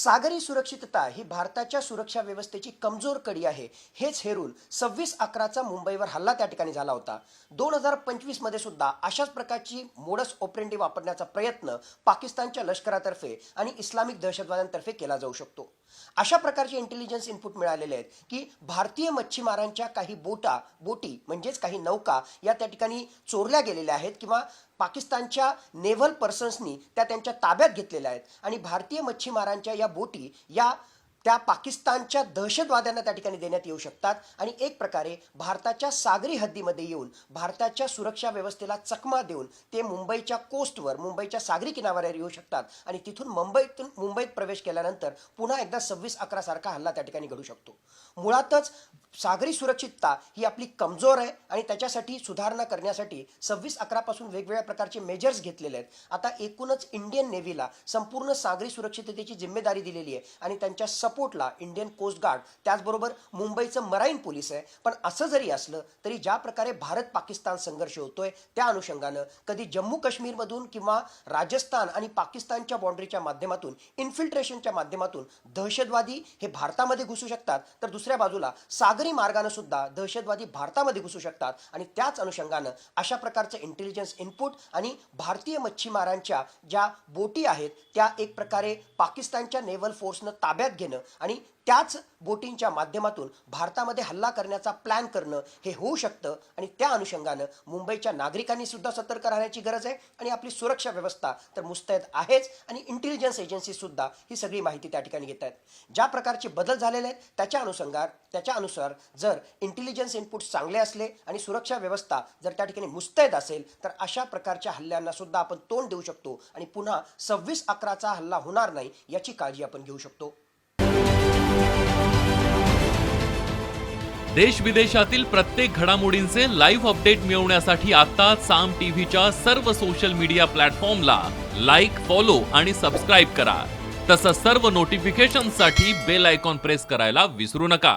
सागरी सुरक्षितता ही भारताच्या सुरक्षा व्यवस्थेची कमजोर कडी आहे हेच हेरून 26/11चा मुंबईवर हल्ला त्या ठिकाणी झाला होता. 2025 मध्ये सुद्धा अशाच प्रकारची मोडस ऑपरेंडी वापरण्याचा प्रयत्न पाकिस्तानच्या लष्करातर्फे आणि इस्लामिक दहशतवाद्यांतर्फे केला जाऊ शकतो. अशा प्रकारचे इंटेलिजन्स इनपुट मिळालेले आहेत की भारतीय मच्छीमारांच्या काही बोटी म्हणजेच काही नौका या त्या ठिकाणी चोरल्या गेलेल्या आहेत किंवा पाकिस्तानच्या नेव्हल पर्सन्सनी त्या त्यांच्या ताब्यात घेतलेल्या आहेत आणि भारतीय मच्छीमारांच्या या बोटी त्या पाकिस्तानच्या दहशतवाद्यांना त्या ठिकाणी देण्यात येऊ शकतात आणि एक प्रकारे भारताच्या सागरी हद्दीमध्ये येऊन भारताच्या सुरक्षा व्यवस्थेला चकमा देऊन ते मुंबईच्या कोस्टवर मुंबईच्या सागरी किनाऱ्यावर येऊ शकतात आणि तिथून मुंबईत प्रवेश केल्यानंतर पुन्हा एकदा 26/11 सारखा हल्ला त्या ठिकाणी घडू शकतो. मुळातच सागरी सुरक्षितता ही आपली कमजोर आहे आणि त्याच्यासाठी सुधारणा करण्यासाठी 26/11 पासून वेगवेगळ्या प्रकारचे मेजर्स घेतलेले आहेत. आता एकूणच इंडियन नेव्हीला संपूर्ण सागरी सुरक्षिततेची जिम्मेदारी दिलेली आहे आणि त्यांच्या सपोर्टला इंडियन कोस्ट गार्ड त्याचबरोबर मुंबईचं मराईन पोलीस आहे. पण असं जरी असलं तरी ज्या प्रकारे भारत पाकिस्तान संघर्ष होतोय त्या अनुषंगानं कधी जम्मू काश्मीरमधून किंवा राजस्थान आणि पाकिस्तानच्या बाउंड्रीच्या माध्यमातून इन्फिल्ट्रेशनच्या माध्यमातून दहशतवादी हे भारतामध्ये घुसू शकतात, तर दुसऱ्या बाजूला सागरी मार्गाने सुद्धा दहशतवादी भारतामध्ये घुसू शकतात आणि त्याच अनुषंगानं अशा प्रकारचं इंटेलिजन्स इनपुट आणि भारतीय मच्छीमारांच्या ज्या बोटी आहेत त्या एक प्रकारे पाकिस्तानच्या नेव्हल फोर्सनं ताब्यात घेणं आणि त्याच बोटींच्या माध्यमातून भारतामध्ये हल्ला करण्याचा प्लॅन करणं हे होऊ शकतं आणि त्या अनुषंगानं मुंबईच्या नागरिकांनी सुद्धा सतर्क राहण्याची गरज आहे आणि आपली सुरक्षा व्यवस्था तर मुस्तैद आहेच आणि इंटेलिजन्स एजन्सी सुद्धा ही सगळी माहिती त्या ठिकाणी घेत आहेत. ज्या प्रकारचे बदल झालेले आहेत त्याच्यानुसार जर इंटेलिजन्स इनपुट चांगले असले आणि सुरक्षा व्यवस्था जर त्या ठिकाणी मुस्तैद असेल तर अशा प्रकारच्या हल्ल्यांना सुद्धा आपण तोंड देऊ शकतो आणि पुन्हा 26/11चा हल्ला होणार नाही याची काळजी आपण घेऊ शकतो. देश विदेशातील प्रत्येक घडामोडींचे लाईव्ह अपडेट मिळवण्यासाठी आता साम टीव्हीच्या सर्व सोशल मीडिया प्लॅटफॉर्मला लाईक, फॉलो आणि सबस्क्राईब करा. तसंच सर्व नोटिफिकेशनसाठी बेल आयकॉन प्रेस करायला विसरू नका.